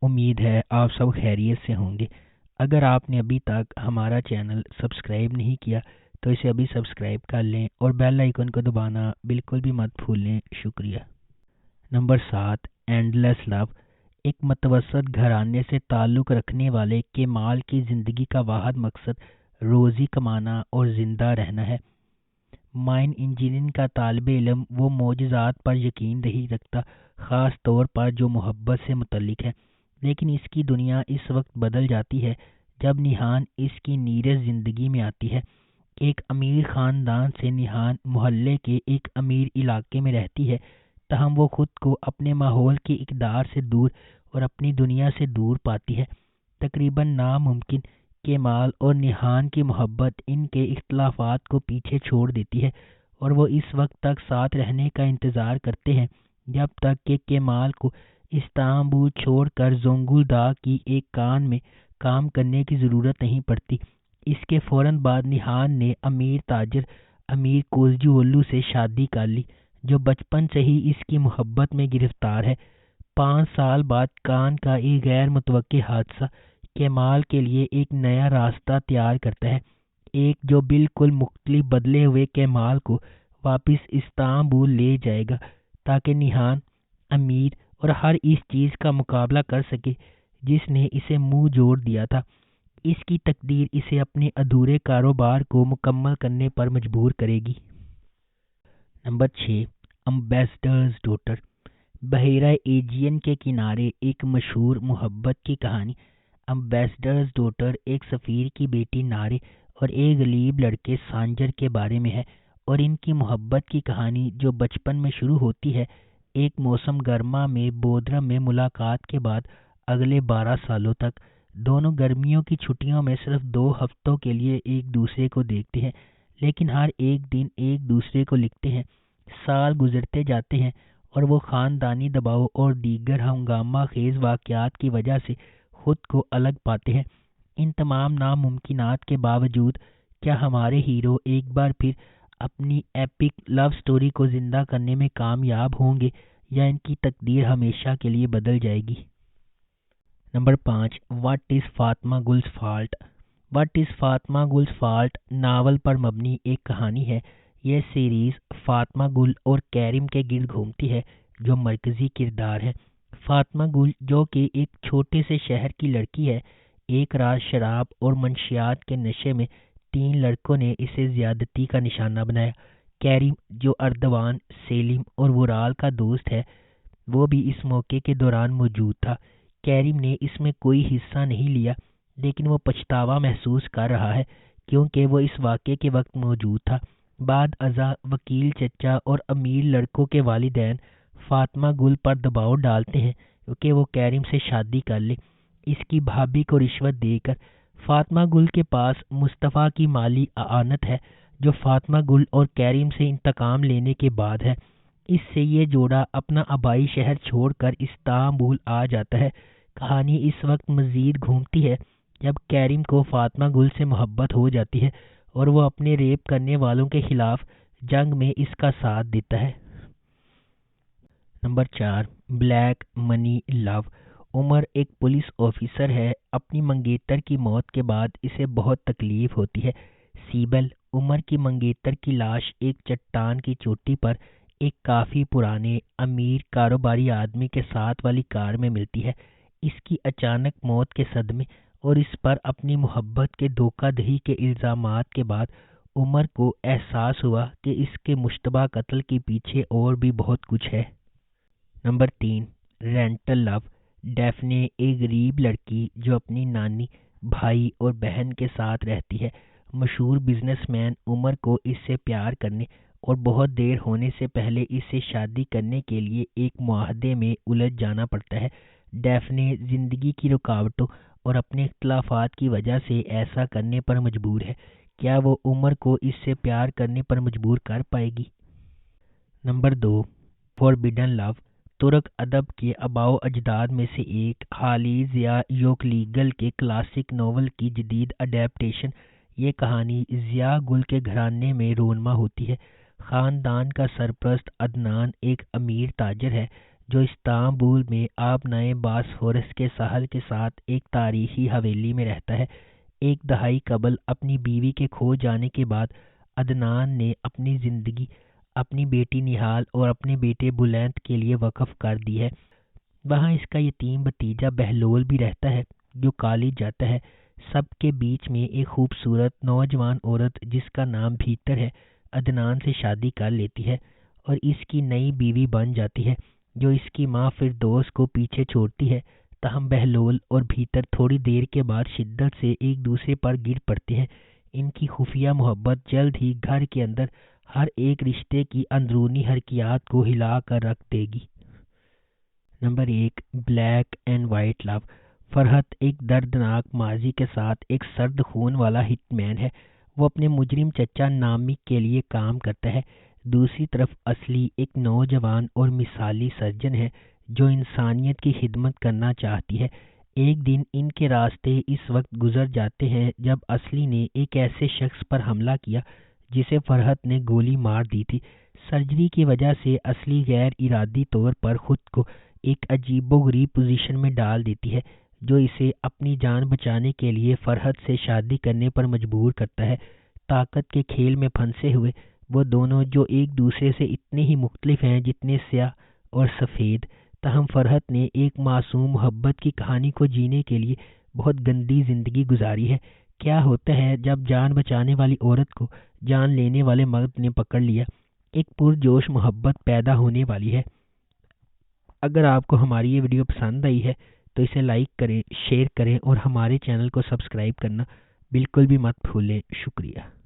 امید ہے آپ سب خیریت سے ہوں گے۔ اگر آپ نے ابھی تک ہمارا چینل سبسکرائب نہیں کیا تو اسے ابھی سبسکرائب کر لیں اور بیل آئیکن کو دبانا بالکل بھی مت بھولیں۔ شکریہ۔ نمبر 7، اینڈ لیس لو۔ ایک متوسط گھرانے سے تعلق رکھنے والے کیمال کی زندگی کا واحد مقصد روزی کمانا اور زندہ رہنا ہے۔ مائن انجینئرنگ کا طالب علم وہ معجزات پر یقین نہیں رکھتا، خاص طور پر جو محبت سے متعلق ہے، لیکن اس کی دنیا اس وقت بدل جاتی ہے جب نیہان اس کی نیرز زندگی میں آتی ہے۔ ایک امیر خاندان سے نیہان محلے کے ایک امیر علاقے میں رہتی ہے، تاہم وہ خود کو اپنے ماحول کی اقدار سے دور اور اپنی دنیا سے دور پاتی ہے۔ تقریباً ناممکن، کیمال اور نیہان کی محبت ان کے اختلافات کو پیچھے چھوڑ دیتی ہے اور وہ اس وقت تک ساتھ رہنے کا انتظار کرتے ہیں جب تک کہ کیمال کو استنبول چھوڑ کر زونگولداک کی ایک کان میں کام کرنے کی ضرورت نہیں پڑتی۔ اس کے فوراً بعد نیہان نے امیر تاجر امیر کوزجیولو سے شادی کر لی، جو بچپن سے ہی اس کی محبت میں گرفتار ہے۔ 5 سال بعد کان کا ایک غیر متوقع حادثہ کیمال کے لیے ایک نیا راستہ تیار کرتا ہے، ایک جو بالکل مختلف بدلے ہوئے کیمال کو واپس استنبول لے جائے گا تاکہ نیہان امیر اور ہر اس چیز کا مقابلہ کر سکے جس نے اسے منہ جوڑ دیا تھا۔ اس کی تقدیر اسے اپنے ادھورے کاروبار کو مکمل کرنے پر مجبور کرے گی۔ Number 6، ambassadors daughter. بحیرہ ایجین کے کنارے ایک مشہور محبت کی کہانی امبیسڈرز ڈاٹر ایک سفیر کی بیٹی نارے اور ایک غریب لڑکے سانجر کے بارے میں ہے، اور ان کی محبت کی کہانی جو بچپن میں شروع ہوتی ہے، ایک موسم گرما میں بودرم میں ملاقات کے بعد اگلے 12 سالوں تک دونوں گرمیوں کی چھٹیوں میں صرف 2 ہفتوں کے لیے ایک دوسرے کو دیکھتے ہیں، لیکن ہر ایک دن ایک دوسرے کو لکھتے ہیں۔ سال گزرتے جاتے ہیں اور وہ خاندانی دباؤ اور دیگر ہنگامہ خیز واقعات کی وجہ سے خود کو الگ پاتے ہیں۔ ان تمام ناممکنات کے باوجود کیا ہمارے ہیرو ایک بار پھر اپنی ایپک لو سٹوری کو زندہ کرنے میں کامیاب ہوں گے یا ان کی تقدیر ہمیشہ کے لیے بدل جائے گی؟ Number 5، what is Fatima Gul's fault. What is Fatima Gul's fault novel پر مبنی ایک کہانی ہے۔ یہ سیریز فاطمہ گل اور کیرم کے گرد گھومتی ہے جو مرکزی کردار ہے۔ فاطمہ گل جو کہ ایک چھوٹے سے شہر کی لڑکی ہے، ایک رات شراب اور منشیات کے نشے میں 3 لڑکوں نے اسے زیادتی کا نشانہ بنایا۔ کیرم جو اردوان، سیلم اور ورال کا دوست ہے، وہ بھی اس موقع کے دوران موجود تھا۔ کیرم نے اس میں کوئی حصہ نہیں لیا، لیکن وہ پچھتاوا محسوس کر رہا ہے کیونکہ وہ اس واقعے کے وقت موجود تھا۔ بعد ازاں وکیل چچا اور امیر لڑکوں کے والدین فاطمہ گل پر دباؤ ڈالتے ہیں کہ وہ کیرم سے شادی کر لے۔ اس کی بھابھی کو رشوت دے کر فاطمہ گل کے پاس مصطفیٰ کی مالی اعانت ہے جو فاطمہ گل اور کیرم سے انتقام لینے کے بعد ہے۔ اس سے یہ جوڑا اپنا آبائی شہر چھوڑ کر استنبول آ جاتا ہے۔ کہانی اس وقت مزید گھومتی ہے جب کیرم کو فاطمہ گل سے محبت ہو جاتی ہے اور وہ اپنے ریپ کرنے والوں کے خلاف جنگ میں اس کا ساتھ دیتا ہے۔ نمبر 4، بلیک منی لو۔ عمر ایک پولیس آفیسر ہے۔ اپنی منگیتر کی موت کے بعد اسے بہت تکلیف ہوتی ہے۔ سیبل، عمر کی منگیتر کی لاش ایک چٹان کی چوٹی پر ایک کافی پرانے امیر کاروباری آدمی کے ساتھ والی کار میں ملتی ہے۔ اس کی اچانک موت کے صدمے اور اس پر اپنی محبت کے دھوکہ دہی کے الزامات کے بعد عمر کو احساس ہوا کہ اس کے مشتبہ قتل کے پیچھے اور بھی بہت کچھ ہے۔ نمبر 3، رینٹل لو۔ ڈیفنے ایک غریب لڑکی جو اپنی نانی، بھائی اور بہن کے ساتھ رہتی ہے۔ مشہور بزنس مین عمر کو اس سے پیار کرنے اور بہت دیر ہونے سے پہلے اس سے شادی کرنے کے لیے ایک معاہدے میں الجھ جانا پڑتا ہے۔ ڈیفنے زندگی کی رکاوٹوں اور اپنے اختلافات کی وجہ سے ایسا کرنے پر مجبور ہے۔ کیا وہ عمر کو اس سے پیار کرنے پر مجبور کر پائے گی؟ نمبر 2، فوربیڈن لو۔ ترک ادب کے آباء و اجداد میں سے ایک خالد ضیاء یوکلیگل کے کلاسک ناول کی جدید اڈیپٹیشن۔ یہ کہانی ضیاء گل کے گھرانے میں رونما ہوتی ہے۔ خاندان کا سرپرست عدنان ایک امیر تاجر ہے جو استانبول میں آب نئے باسفورس کے ساحل کے ساتھ ایک تاریخی حویلی میں رہتا ہے۔ ایک دہائی قبل اپنی بیوی کے کھو جانے کے بعد عدنان نے اپنی زندگی اپنی بیٹی نہال اور اپنے بیٹے بلند کے لیے وقف کر دی ہے۔ وہاں اس کا یتیم بھتیجا بہلول بھی رہتا ہے جو کالج جاتا ہے۔ سب کے بیچ میں ایک خوبصورت نوجوان عورت جس کا نام بھیتر ہے عدنان سے شادی کر لیتی ہے اور اس کی نئی بیوی بن جاتی ہے، جو اس کی ماں فردوس کو پیچھے چھوڑتی ہے۔ تاہم بہلول اور بھیتر تھوڑی دیر کے بعد شدت سے ایک دوسرے پر گر پڑتے ہیں۔ ان کی خفیہ محبت جلد ہی گھر کے اندر ہر ایک رشتے کی اندرونی حرکیات کو ہلا کر رکھ دے گی۔ نمبر 1، بلیک اینڈ وائٹ لو۔ فرحت ایک دردناک ماضی کے ساتھ ایک سرد خون والا ہٹ مین ہے۔ وہ اپنے مجرم چچا نامک کے لیے کام کرتا ہے۔ دوسری طرف اصلی ایک نوجوان اور مثالی سرجن ہے جو انسانیت کی خدمت کرنا چاہتی ہے۔ ایک دن ان کے راستے اس وقت گزر جاتے ہیں جب اصلی نے ایک ایسے شخص پر حملہ کیا جسے فرحت نے گولی مار دی تھی۔ سرجری کی وجہ سے اصلی غیر ارادی طور پر خود کو ایک عجیب و غریب پوزیشن میں ڈال دیتی ہے جو اسے اپنی جان بچانے کے لیے فرحت سے شادی کرنے پر مجبور کرتا ہے۔ طاقت کے کھیل میں پھنسے ہوئے وہ دونوں جو ایک دوسرے سے اتنے ہی مختلف ہیں جتنے سیاہ اور سفید، تاہم فرحت نے ایک معصوم محبت کی کہانی کو جینے کے لیے بہت گندی زندگی گزاری ہے۔ کیا ہوتا ہے جب جان بچانے والی عورت کو جان لینے والے مرد نے پکڑ لیا؟ ایک پرجوش محبت پیدا ہونے والی ہے۔ اگر آپ کو ہماری یہ ویڈیو پسند آئی ہے تو اسے لائک کریں، شیئر کریں اور ہمارے چینل کو سبسکرائب کرنا بالکل بھی مت بھولیں۔ شکریہ۔